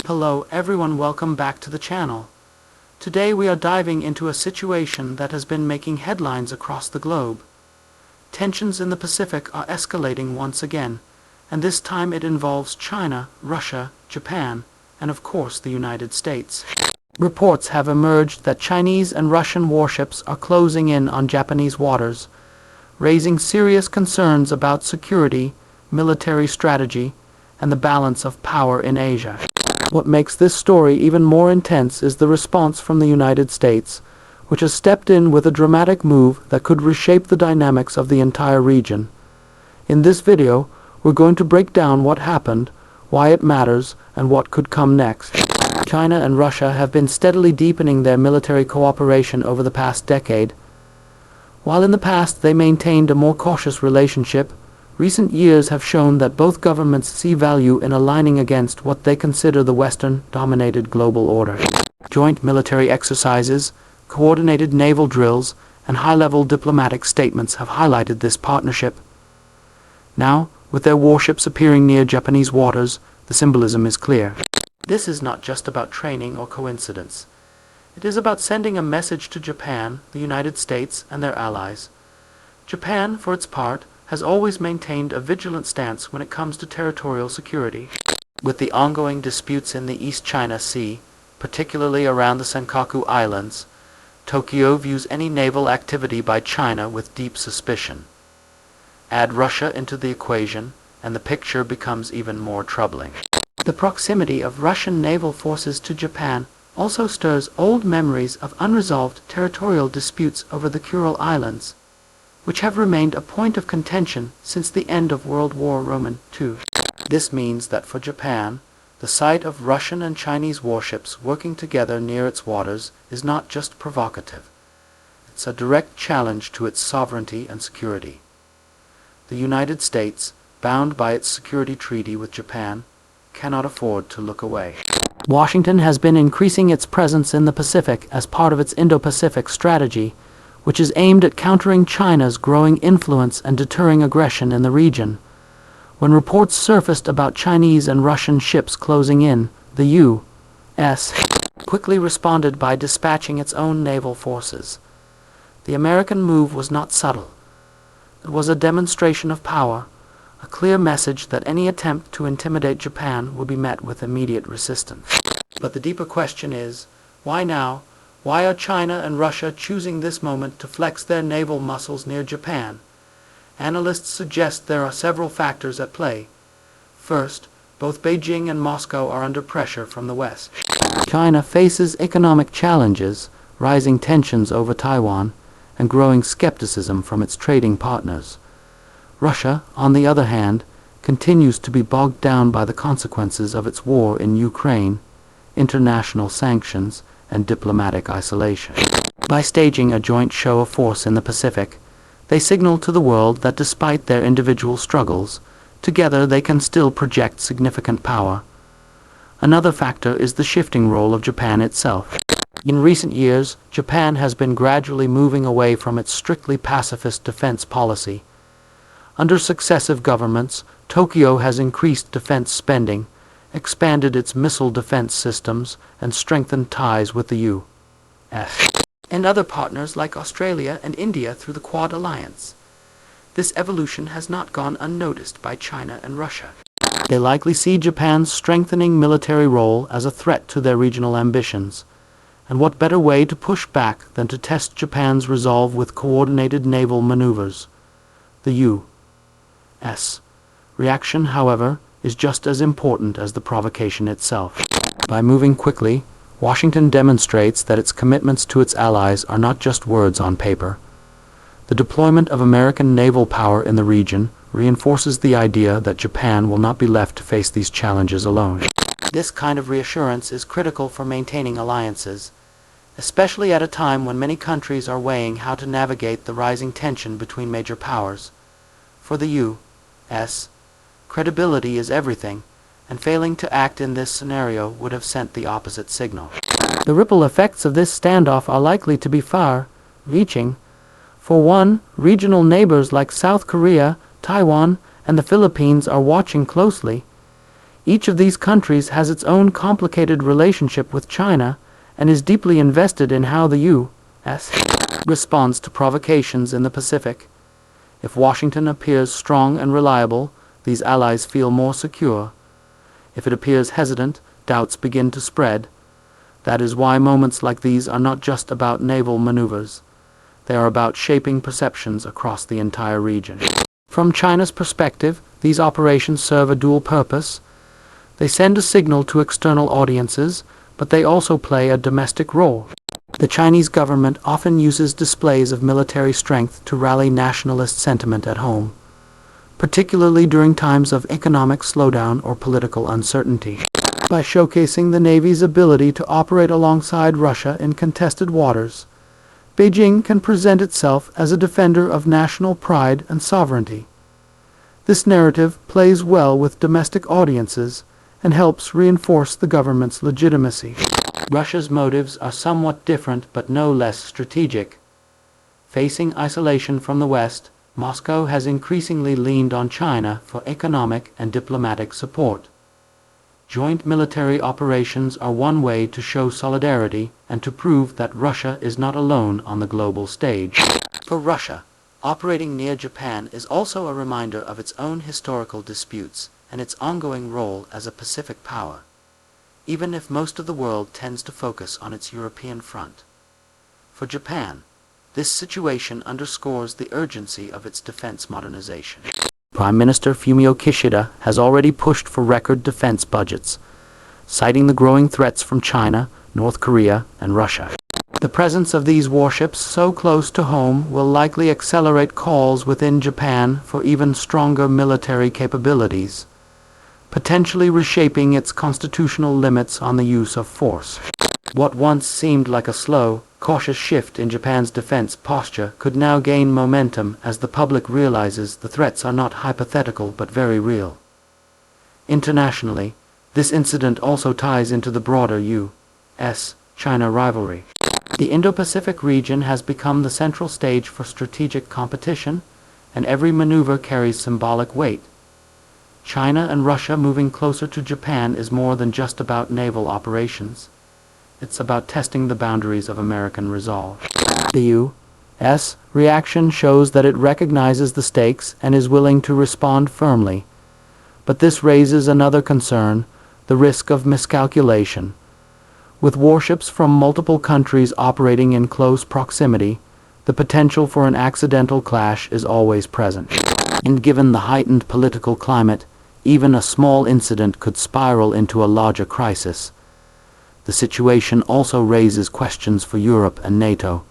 Hello everyone, welcome back to the channel. Today we are diving into a situation that has been making headlines across the globe. Tensions in the Pacific are escalating once again, and this time it involves China, Russia, Japan, and of course the United States. Reports have emerged that Chinese and Russian warships are closing in on Japanese waters, raising serious concerns about security, military strategy, and the balance of power in Asia. What makes this story even more intense is the response from the United States, which has stepped in with a dramatic move that could reshape the dynamics of the entire region. In this video, we're going to break down what happened, why it matters, and what could come next. China and Russia have been steadily deepening their military cooperation over the past decade. While in the past they maintained a more cautious relationship, recent years have shown that both governments see value in aligning against what they consider the Western-dominated global order. Joint military exercises, coordinated naval drills, and high-level diplomatic statements have highlighted this partnership. Now, with their warships appearing near Japanese waters, the symbolism is clear. This is not just about training or coincidence. It is about sending a message to Japan, the United States, and their allies. Japan, for its part, has always maintained a vigilant stance when it comes to territorial security. With the ongoing disputes in the East China Sea, particularly around the Senkaku Islands, Tokyo views any naval activity by China with deep suspicion. Add Russia into the equation, and the picture becomes even more troubling. The proximity of Russian naval forces to Japan also stirs old memories of unresolved territorial disputes over the Kuril Islands, which have remained a point of contention since the end of World War II. This means that for Japan, the sight of Russian and Chinese warships working together near its waters is not just provocative. It's a direct challenge to its sovereignty and security. The United States, bound by its security treaty with Japan, cannot afford to look away. Washington has been increasing its presence in the Pacific as part of its Indo-Pacific strategy, which is aimed at countering China's growing influence and deterring aggression in the region. When reports surfaced about Chinese and Russian ships closing in, the U.S. quickly responded by dispatching its own naval forces. The American move was not subtle. It was a demonstration of power, a clear message that any attempt to intimidate Japan would be met with immediate resistance. But the deeper question is, why now? Why are China and Russia choosing this moment to flex their naval muscles near Japan? Analysts suggest there are several factors at play. First, both Beijing and Moscow are under pressure from the West. China faces economic challenges, rising tensions over Taiwan, and growing skepticism from its trading partners. Russia, on the other hand, continues to be bogged down by the consequences of its war in Ukraine, international sanctions, and diplomatic isolation. By staging a joint show of force in the Pacific, they signal to the world that despite their individual struggles, together they can still project significant power. Another factor is the shifting role of Japan itself. In recent years, Japan has been gradually moving away from its strictly pacifist defense policy. Under successive governments, Tokyo has increased defense spending, expanded its missile defense systems, and strengthened ties with the U.S. and other partners like Australia and India through the Quad Alliance. This evolution has not gone unnoticed by China and Russia. They likely see Japan's strengthening military role as a threat to their regional ambitions. And what better way to push back than to test Japan's resolve with coordinated naval maneuvers? The U.S. reaction, however, is just as important as the provocation itself. By moving quickly, Washington demonstrates that its commitments to its allies are not just words on paper. The deployment of American naval power in the region reinforces the idea that Japan will not be left to face these challenges alone. This kind of reassurance is critical for maintaining alliances, especially at a time when many countries are weighing how to navigate the rising tension between major powers. For the U.S., credibility is everything, and failing to act in this scenario would have sent the opposite signal. The ripple effects of this standoff are likely to be far-reaching. For one, regional neighbors like South Korea, Taiwan, and the Philippines are watching closely. Each of these countries has its own complicated relationship with China and is deeply invested in how the U.S. responds to provocations in the Pacific. If Washington appears strong and reliable, these allies feel more secure. If it appears hesitant, doubts begin to spread. That is why moments like these are not just about naval maneuvers. They are about shaping perceptions across the entire region. From China's perspective, these operations serve a dual purpose. They send a signal to external audiences, but they also play a domestic role. The Chinese government often uses displays of military strength to rally nationalist sentiment at home, particularly during times of economic slowdown or political uncertainty. By showcasing the Navy's ability to operate alongside Russia in contested waters, Beijing can present itself as a defender of national pride and sovereignty. This narrative plays well with domestic audiences and helps reinforce the government's legitimacy. Russia's motives are somewhat different but no less strategic. Facing isolation from the West, Moscow has increasingly leaned on China for economic and diplomatic support. Joint military operations are one way to show solidarity and to prove that Russia is not alone on the global stage. For Russia, operating near Japan is also a reminder of its own historical disputes and its ongoing role as a Pacific power, even if most of the world tends to focus on its European front. For Japan, this situation underscores the urgency of its defense modernization. Prime Minister Fumio Kishida has already pushed for record defense budgets, citing the growing threats from China, North Korea, and Russia. The presence of these warships so close to home will likely accelerate calls within Japan for even stronger military capabilities, potentially reshaping its constitutional limits on the use of force. What once seemed like a slow, cautious shift in Japan's defense posture could now gain momentum as the public realizes the threats are not hypothetical but very real. Internationally, this incident also ties into the broader U.S.-China rivalry. The Indo-Pacific region has become the central stage for strategic competition, and every maneuver carries symbolic weight. China and Russia moving closer to Japan is more than just about naval operations. It's about testing the boundaries of American resolve. The U.S. reaction shows that it recognizes the stakes and is willing to respond firmly. But this raises another concern, the risk of miscalculation. With warships from multiple countries operating in close proximity, the potential for an accidental clash is always present. And given the heightened political climate, even a small incident could spiral into a larger crisis. The situation also raises questions for Europe and NATO.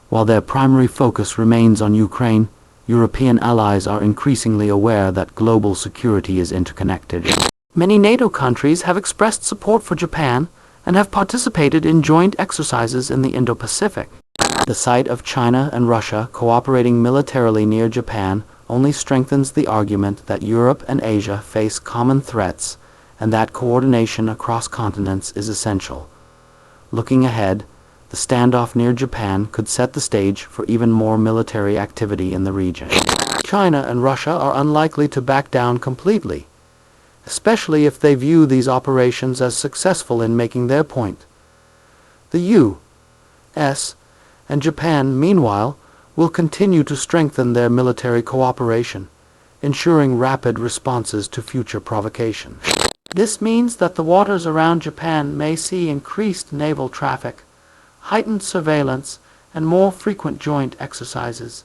While their primary focus remains on Ukraine, European allies are increasingly aware that global security is interconnected. Many NATO countries have expressed support for Japan and have participated in joint exercises in the Indo-Pacific. The sight of China and Russia cooperating militarily near Japan only strengthens the argument that Europe and Asia face common threats and that coordination across continents is essential. Looking ahead, the standoff near Japan could set the stage for even more military activity in the region. China and Russia are unlikely to back down completely, especially if they view these operations as successful in making their point. The U.S. and Japan, meanwhile, will continue to strengthen their military cooperation, ensuring rapid responses to future provocations. This means that the waters around Japan may see increased naval traffic, heightened surveillance, and more frequent joint exercises.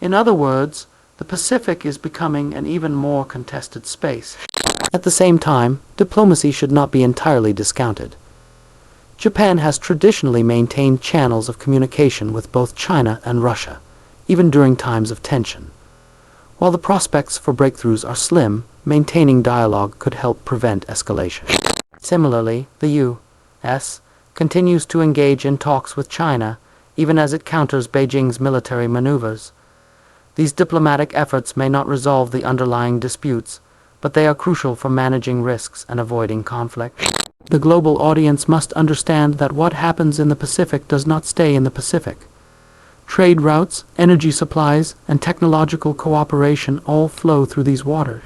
In other words, the Pacific is becoming an even more contested space. At the same time, diplomacy should not be entirely discounted. Japan has traditionally maintained channels of communication with both China and Russia, even during times of tension. While the prospects for breakthroughs are slim, maintaining dialogue could help prevent escalation. Similarly, the U.S. continues to engage in talks with China, even as it counters Beijing's military maneuvers. These diplomatic efforts may not resolve the underlying disputes, but they are crucial for managing risks and avoiding conflict. The global audience must understand that what happens in the Pacific does not stay in the Pacific. Trade routes, energy supplies, and technological cooperation all flow through these waters.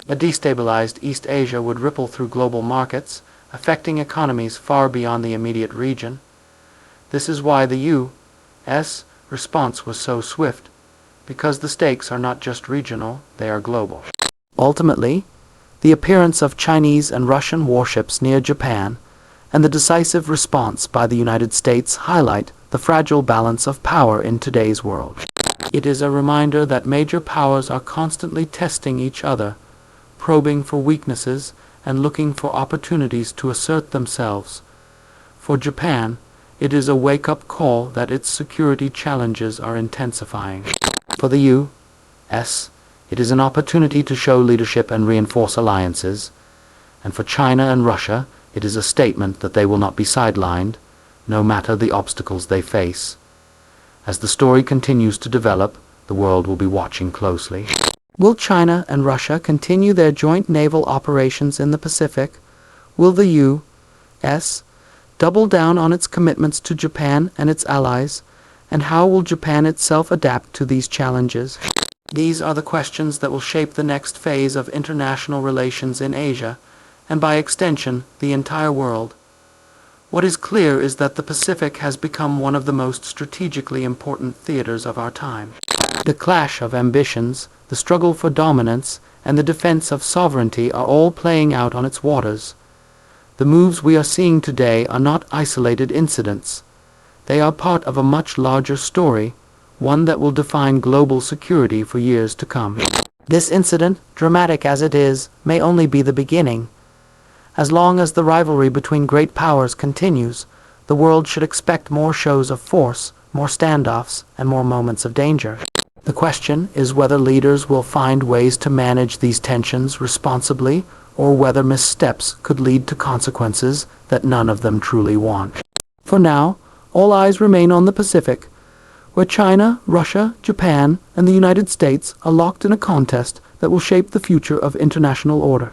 A destabilized East Asia would ripple through global markets, affecting economies far beyond the immediate region. This is why the U.S. response was so swift, because the stakes are not just regional, they are global. Ultimately, the appearance of Chinese and Russian warships near Japan and the decisive response by the United States highlight the fragile balance of power in today's world. It is a reminder that major powers are constantly testing each other, probing for weaknesses and looking for opportunities to assert themselves. For Japan, it is a wake-up call that its security challenges are intensifying. For the U.S., it is an opportunity to show leadership and reinforce alliances. And for China and Russia, it is a statement that they will not be sidelined, no matter the obstacles they face. As the story continues to develop, the world will be watching closely. Will China and Russia continue their joint naval operations in the Pacific? Will the U.S. double down on its commitments to Japan and its allies? And how will Japan itself adapt to these challenges? These are the questions that will shape the next phase of international relations in Asia, and by extension, the entire world. What is clear is that the Pacific has become one of the most strategically important theaters of our time. The clash of ambitions, the struggle for dominance, and the defense of sovereignty are all playing out on its waters. The moves we are seeing today are not isolated incidents. They are part of a much larger story, one that will define global security for years to come. This incident, dramatic as it is, may only be the beginning. As long as the rivalry between great powers continues, the world should expect more shows of force, more standoffs, and more moments of danger. The question is whether leaders will find ways to manage these tensions responsibly, or whether missteps could lead to consequences that none of them truly want. For now, all eyes remain on the Pacific, where China, Russia, Japan, and the United States are locked in a contest that will shape the future of international order.